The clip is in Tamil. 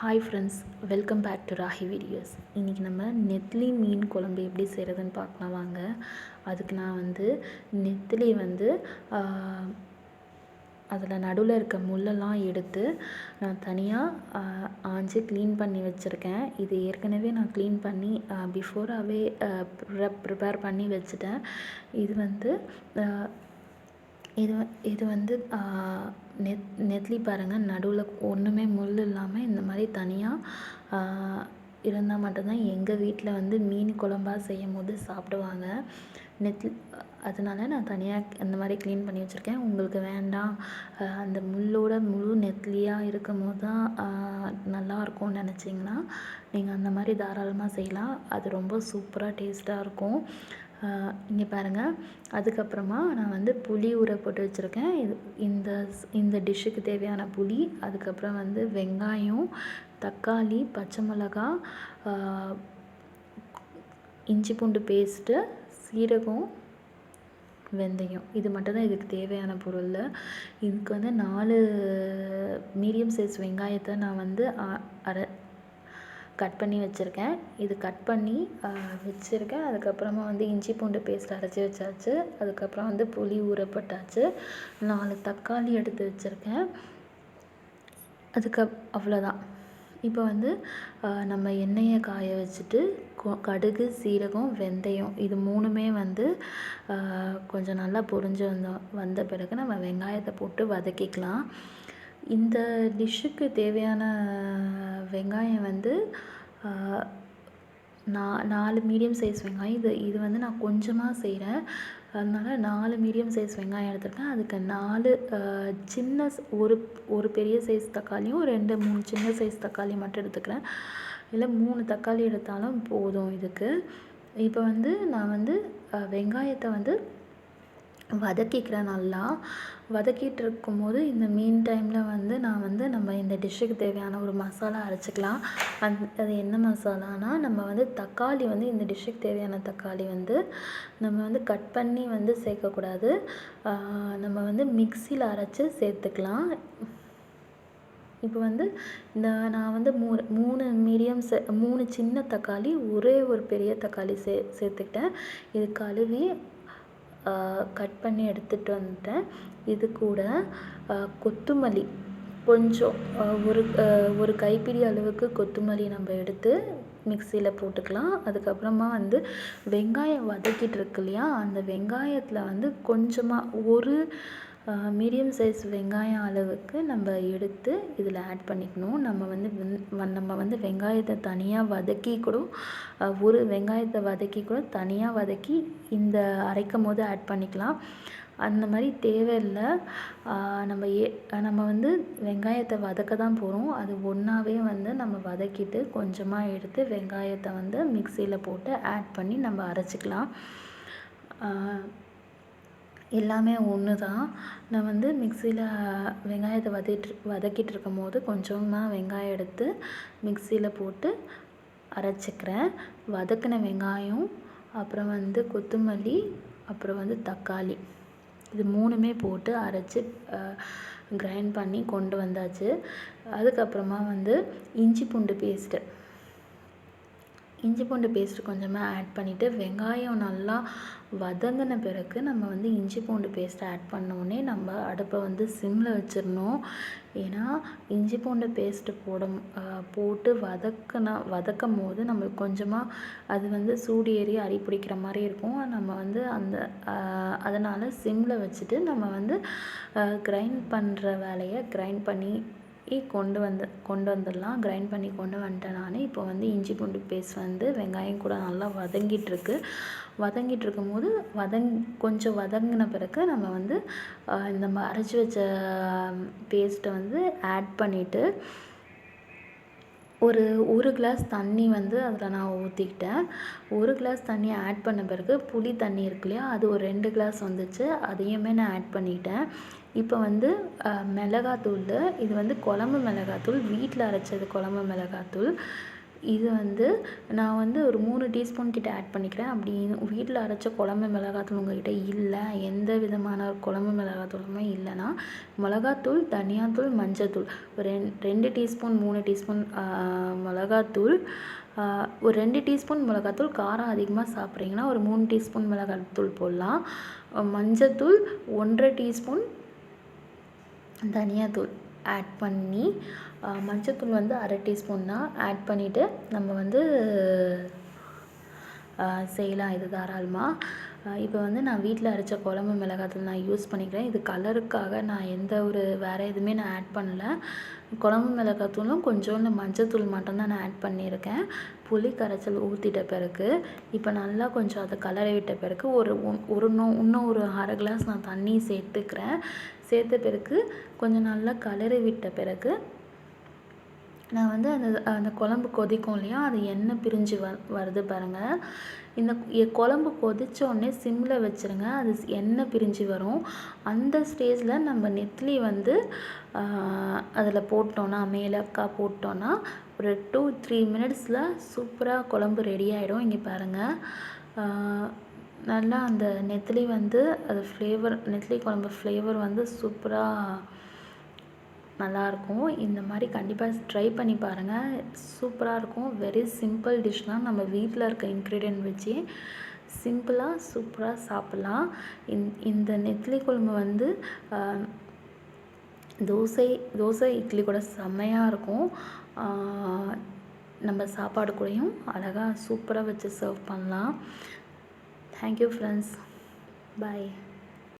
Hi friends, welcome back to Rahi videos. இன்றைக்கி நம்ம நெத்திலி மீன் குழம்பு எப்படி செய்கிறதுன்னு பார்க்கலாம் வாங்க. அதுக்கு நான் நெத்திலி அதில் நடுவில் இருக்க முள்ளெல்லாம் எடுத்து நான் தனியாக ஆஞ்சு க்ளீன் பண்ணி வச்சுருக்கேன். இது ஏற்கனவே நான் க்ளீன் பண்ணி பிஃபோராகவே ப்ரிப்பேர் பண்ணி வச்சுட்டேன். இது நெத்திலி பாருங்கள், நடுவில் ஒன்றுமே முள் இல்லாமல் இந்த மாதிரி தனியாக இருந்தால் மட்டும்தான் எங்கள் வீட்டில் மீன் குழம்பாக செய்யும் போது சாப்பிடுவாங்க. அதனால் நான் தனியாக இந்த மாதிரி க்ளீன் பண்ணி வச்சுருக்கேன். உங்களுக்கு வேண்டாம், அந்த முள்ளோட முழு நெத்திலியாக இருக்கும் போது தான் நல்லாயிருக்கும்னு நினச்சிங்கன்னா நீங்கள் அந்த மாதிரி தாராளமாக செய்யலாம். அது ரொம்ப சூப்பராக டேஸ்ட்டாக இருக்கும். இங்கே பாருங்கள், அதுக்கப்புறமா நான் புளி ஊற போட்டு வச்சுருக்கேன். இந்த டிஷ்ஷுக்கு தேவையான புளி, அதுக்கப்புறம் வெங்காயம், தக்காளி, பச்சை மிளகா, இஞ்சி பூண்டு பேஸ்ட்டு, சீரகம், வெந்தயம், இது மட்டும்தான் இதுக்கு தேவையான பொருள். இதுக்கு 4 மீடியம் சைஸ் வெங்காயத்தை நான் கட் பண்ணி வச்சுருக்கேன். இது கட் பண்ணி வச்சுருக்கேன். அதுக்கப்புறமா இஞ்சி பூண்டு பேஸ்ட் அரைச்சி வச்சாச்சு. அதுக்கப்புறம் புளி ஊற போட்டாச்சு. 4 தக்காளி எடுத்து வச்சுருக்கேன். அவ்வளோதான். இப்போ நம்ம எண்ணெயை காய வச்சுட்டு கடுகு, சீரகம், வெந்தயம், இது 3மே கொஞ்சம் நல்லா பொரிஞ்சு வந்த பிறகு நம்ம வெங்காயத்தை போட்டு வதக்கிக்கலாம். இந்த டிஷ்ஷுக்கு தேவையான வெங்காயம் 4 மீடியம் சைஸ் வெங்காயம். இது நான் கொஞ்சமாக செய்கிறேன், அதனால் 4 மீடியம் சைஸ் வெங்காயம் எடுத்துருக்கேன். அதுக்கு 4 சின்ன ஒரு பெரிய சைஸ் தக்காளியும் 2-3 சின்ன சைஸ் தக்காளி மட்டும் எடுத்துக்கிறேன். இல்லை 3 தக்காளி எடுத்தாலும் போதும் இதுக்கு. இப்போ நான் வெங்காயத்தை வதக்கிக்கிறேன். நல்லா வதக்கிட்டு இருக்கும்போது இந்த மீன் டைமில் நான் நம்ம இந்த டிஷ்ஷுக்கு தேவையான ஒரு மசாலா அரைச்சிக்கலாம். அது என்ன மசாலானா, நம்ம தக்காளி இந்த டிஷ்ஷுக்கு தேவையான தக்காளி நம்ம கட் பண்ணி சேர்க்கக்கூடாது. நம்ம மிக்சியில் அரைச்சி சேர்த்துக்கலாம். இப்போ நான் 3 சின்ன தக்காளி, ஒரே ஒரு பெரிய தக்காளி சேர்த்துக்கிட்டேன். இது கழுவி கட் பண்ணி எடுத்துகிட்டு வந்துட்டேன். இது கூட கொத்தமல்லி கொஞ்சம் ஒரு கைப்பிடி அளவுக்கு கொத்தமல்லி நம்ம எடுத்து மிக்சியில் போட்டுக்கலாம். அதுக்கப்புறமா வெங்காயம் வதக்கிட்டு இருக்கு இல்லையா, அந்த வெங்காயத்தில் கொஞ்சமாக ஒரு மீடியம் சைஸ் வெங்காயம் அளவுக்கு நம்ம எடுத்து இதில் ஆட் பண்ணிக்கணும். நம்ம வெங்காயத்தை தனியாக வதக்கி கூட ஒரு வெங்காயத்தை வதக்கி கூட தனியாக வதக்கி இந்த அரைக்கும் போது ஆட் பண்ணிக்கலாம். அந்த மாதிரி தேவையில்லை. நம்ம வெங்காயத்தை வதக்க தான் போகிறோம். அது ஒன்றாவே நம்ம வதக்கிட்டு கொஞ்சமாக எடுத்து வெங்காயத்தை மிக்சியில் போட்டு ஆட் பண்ணி நம்ம அரைச்சிக்கலாம். எல்லாமே ஒன்று தான். நான் மிக்சியில் வெங்காயத்தை வதக்கிட்டு இருக்கும் போது கொஞ்சமாக வெங்காயம் எடுத்து மிக்சியில் போட்டு அரைச்சிக்கிறேன். வதக்கின வெங்காயம், அப்புறம் கொத்தமல்லி, அப்புறம் தக்காளி, இது 3மே போட்டு அரைச்சி கிரைண்ட் பண்ணி கொண்டு வந்தாச்சு. அதுக்கப்புறமா இஞ்சி பூண்டு பேஸ்ட்டு கொஞ்சமாக ஆட் பண்ணிவிட்டு வெங்காயம் நல்லா வதங்கின பிறகு நம்ம இஞ்சி பூண்டு பேஸ்ட்டை ஆட் பண்ணோடனே நம்ம அடுப்பை சிம்மில் வச்சிடணும். ஏன்னா இஞ்சி பூண்டு பேஸ்ட்டு போட்டு வதக்கும் போது நம்மளுக்கு கொஞ்சமாக அது சூடு ஏறி அடி பிடிக்கிற மாதிரி இருக்கும். நம்ம அதனால் சிம்மில் வச்சுட்டு நம்ம கிரைண்ட் பண்ணுற வேலையை கிரைண்ட் பண்ணி கொண்டு வந்துடலாம். கிரைண்ட் பண்ணி கொண்டு வந்துட்டேன் நான். இப்போ இஞ்சி பூண்டு பேஸ்ட் வெங்காயம் கூட நல்லா வதங்கிட்டு இருக்கும்போது கொஞ்சம் வதங்கின பிறகு நம்ம இந்த அரைச்சி வச்ச பேஸ்ட்டை ஆட் பண்ணிவிட்டு ஒரு கிளாஸ் தண்ணி அதில் நான் ஊற்றிக்கிட்டேன். 1 கிளாஸ் தண்ணி ஆட் பண்ண பிறகு புளி தண்ணி இருக்கு இல்லையா, அது ஒரு 2 கிளாஸ் வந்துச்சு. அதையுமே நான் ஆட் பண்ணிட்டேன். இப்போ மிளகாத்தூள், இது குழம்பு மிளகாத்தூள், வீட்டில் அரைச்சது குழம்பு மிளகாத்தூள். இது வந்து நான் வந்து ஒரு 3 டீஸ்பூன் கிட்ட ஆட் பண்ணிக்கிறேன். அப்படி வீட்டில் அரைச்ச குழம்பு மிளகாத்தூள் உங்கள்கிட்ட இல்லை, எந்த விதமான குழம்பு மிளகாத்தூளுமே இல்லைன்னா மிளகாத்தூள், தனியாத்தூள், மஞ்சத்தூள் ஒரு 2 டீஸ்பூன் 3 டீஸ்பூன் மிளகாத்தூள், ஒரு 2 டீஸ்பூன் மிளகாத்தூள். காரம் அதிகமாக சாப்பிட்றீங்கன்னா ஒரு 3 டீஸ்பூன் மிளகாத்தூள் போடலாம். மஞ்சத்தூள் 1.5 டீஸ்பூன், தனியாத்தூள் ஆட் பண்ணி, மஞ்சத்தூள் வந்து 1/2 டீஸ்பூன் தான் ஆட் பண்ணிவிட்டு நம்ம வந்து செய்யலாம் இது தாராளமாக. இப்போ வந்து நான் வீட்டில் அரைச்ச குழம்பு மிளகாத்தூள் நான் யூஸ் பண்ணிக்கிறேன். இது கலருக்காக நான் எந்த ஒரு வேறு எதுவுமே நான் ஆட் பண்ணல. குழம்பு மிளகாத்தூளும் கொஞ்சோண்டு மஞ்சத்தூள் மட்டும்தான் நான் ஆட் பண்ணியிருக்கேன். புளி கரைசல் ஊற்றிட்ட பிறகு இப்போ நல்லா கொஞ்சம் அதை கலரை விட்ட பிறகு இன்னும் ஒரு 1/2 கிளாஸ் நான் தண்ணி சேர்த்துக்கிறேன். சேர்த்த பிறகு கொஞ்சம் நல்லா கலரை விட்ட பிறகு நான் வந்து அந்த குழம்பு கொதிக்கும் இல்லையா, அது எண்ணெய் பிரிஞ்சு வருது பாருங்கள். இந்த குழம்பு கொதித்தோடனே சிம்மில் வச்சுருங்க. அது எண்ணெய் பிரிஞ்சு வரும். அந்த ஸ்டேஜில் நம்ம நெத்திலி வந்து அதில் போட்டோன்னா, மேலக்காய் போட்டோன்னா ஒரு 2-3 மினிட்ஸில் சூப்பராக குழம்பு ரெடி ஆகிடும். இங்கே பாருங்கள், நல்லா அந்த நெத்திலி வந்து அது ஃப்ளேவர், நெத்திலி குழம்பு ஃப்ளேவர் வந்து சூப்பராக நல்லாயிருக்கும். இந்த மாதிரி கண்டிப்பாக ட்ரை பண்ணி பாருங்கள், சூப்பராக இருக்கும். வெரி சிம்பிள் டிஷ் தான். நம்ம வீட்டில் இருக்க இன்க்ரீடியன்ட் வச்சு சிம்பிளாக சூப்பராக சாப்பிட்லாம். இந்த நெத்திலி குழம்பு வந்து தோசை இட்லி கூட செம்மையாக இருக்கும். நம்ம சாப்பாடு கூடயும் அழகாக சூப்பராக வச்சு சர்வ் பண்ணலாம். தேங்க்யூ ஃப்ரெண்ட்ஸ், பாய்.